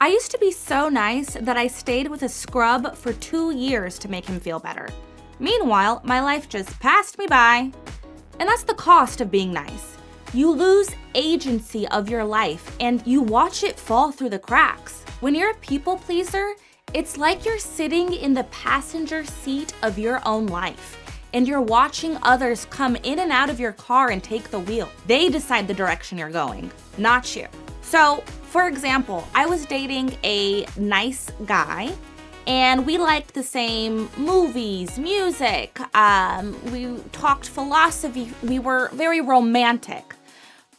I used to be so nice that I stayed with a scrub for 2 years to make him feel better. Meanwhile, my life just passed me by. And that's the cost of being nice. You lose agency of your life and you watch it fall through the cracks. When you're a people pleaser, it's like you're sitting in the passenger seat of your own life and you're watching others come in and out of your car and take the wheel. They decide the direction you're going, not you. So, for example, I was dating a nice guy and we liked the same movies, music, we talked philosophy, we were very romantic.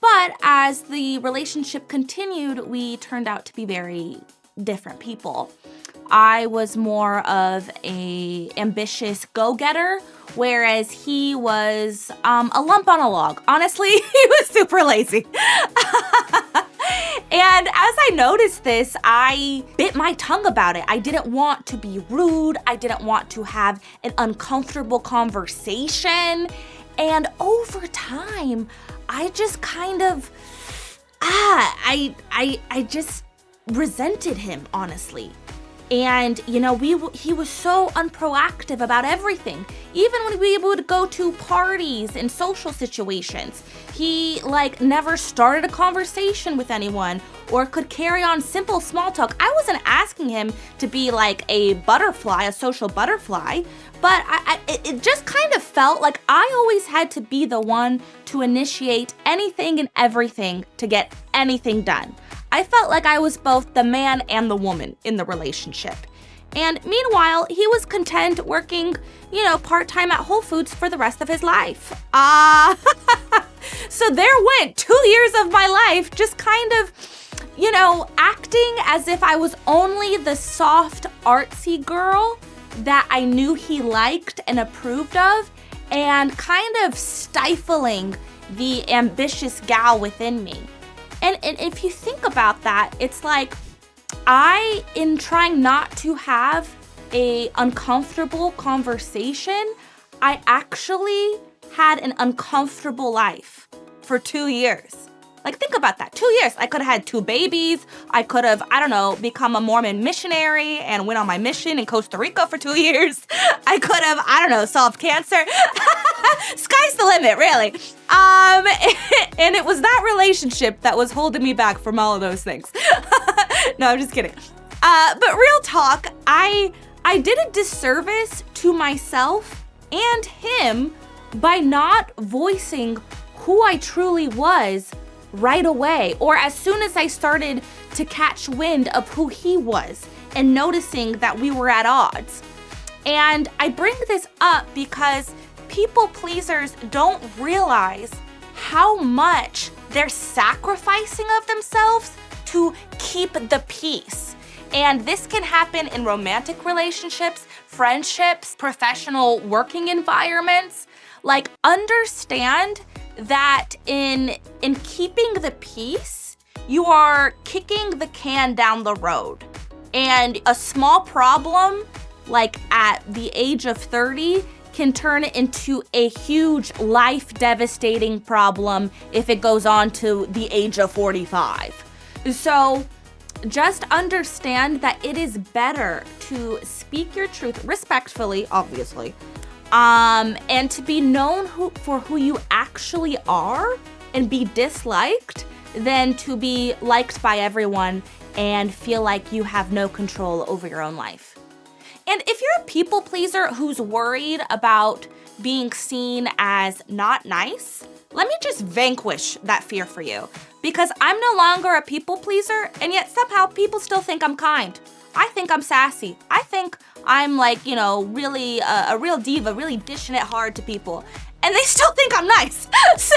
But as the relationship continued, we turned out to be very different people. I was more of a ambitious go-getter, whereas he was a lump on a log. Honestly, he was super lazy. And as I noticed this, I bit my tongue about it. I didn't want to be rude. I didn't want to have an uncomfortable conversation. And over time, I just kind of, I just resented him, honestly. And, he was so unproactive about everything. Even when we would go to parties and social situations, he, never started a conversation with anyone or could carry on simple small talk. I wasn't asking him to be like a butterfly, a social butterfly, but it just kind of felt like I always had to be the one to initiate anything and everything to get anything done. I felt like I was both the man and the woman in the relationship. And meanwhile, he was content working, part-time at Whole Foods for the rest of his life. So there went 2 years of my life just kind of, acting as if I was only the soft, artsy girl that I knew he liked and approved of, and kind of stifling the ambitious gal within me. And if you think about that, it's like in trying not to have a uncomfortable conversation, I actually had an uncomfortable life for 2 years. Think about that. 2 years. I could have had 2 babies. I could have, become a Mormon missionary and went on my mission in Costa Rica for 2 years. I could have, solved cancer. Sky's the limit, really. And it was that relationship that was holding me back from all of those things. No, I'm just kidding. But real talk, I did a disservice to myself and him by not voicing who I truly was right away, or as soon as I started to catch wind of who he was and noticing that we were at odds. And I bring this up because people pleasers don't realize how much they're sacrificing of themselves to keep the peace. And this can happen in romantic relationships, friendships, professional working environments. Understand that in keeping the peace, you are kicking the can down the road. And a small problem, at the age of 30, can turn into a huge life-devastating problem if it goes on to the age of 45. So just understand that it is better to speak your truth respectfully, obviously, and to be known for who you actually are and be disliked than to be liked by everyone and feel like you have no control over your own life. And if you're a people pleaser who's worried about being seen as not nice, let me just vanquish that fear for you. Because I'm no longer a people pleaser, and yet somehow people still think I'm kind. I think I'm sassy. I think I'm really a real diva, really dishing it hard to people. And they still think I'm nice. So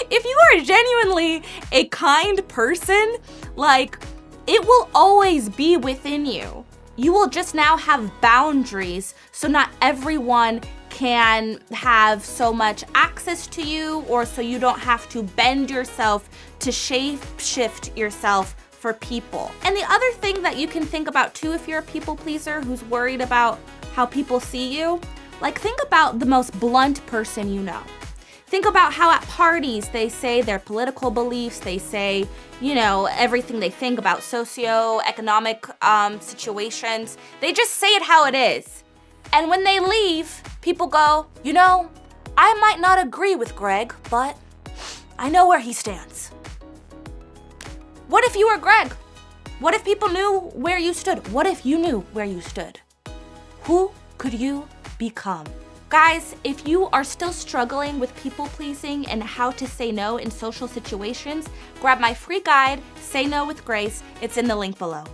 if you are genuinely a kind person, it will always be within you. You will just now have boundaries, so not everyone can have so much access to you, or so you don't have to bend yourself to shape-shift yourself for people. And the other thing that you can think about too, if you're a people pleaser who's worried about how people see you, think about the most blunt person you know. Think about how at parties they say their political beliefs, they say, everything they think about socio-economic situations. They just say it how it is. And when they leave, people go, I might not agree with Greg, but I know where he stands. What if you were Greg? What if people knew where you stood? What if you knew where you stood? Who could you become? Guys, if you are still struggling with people pleasing and how to say no in social situations, grab my free guide, Say No with Grace. It's in the link below.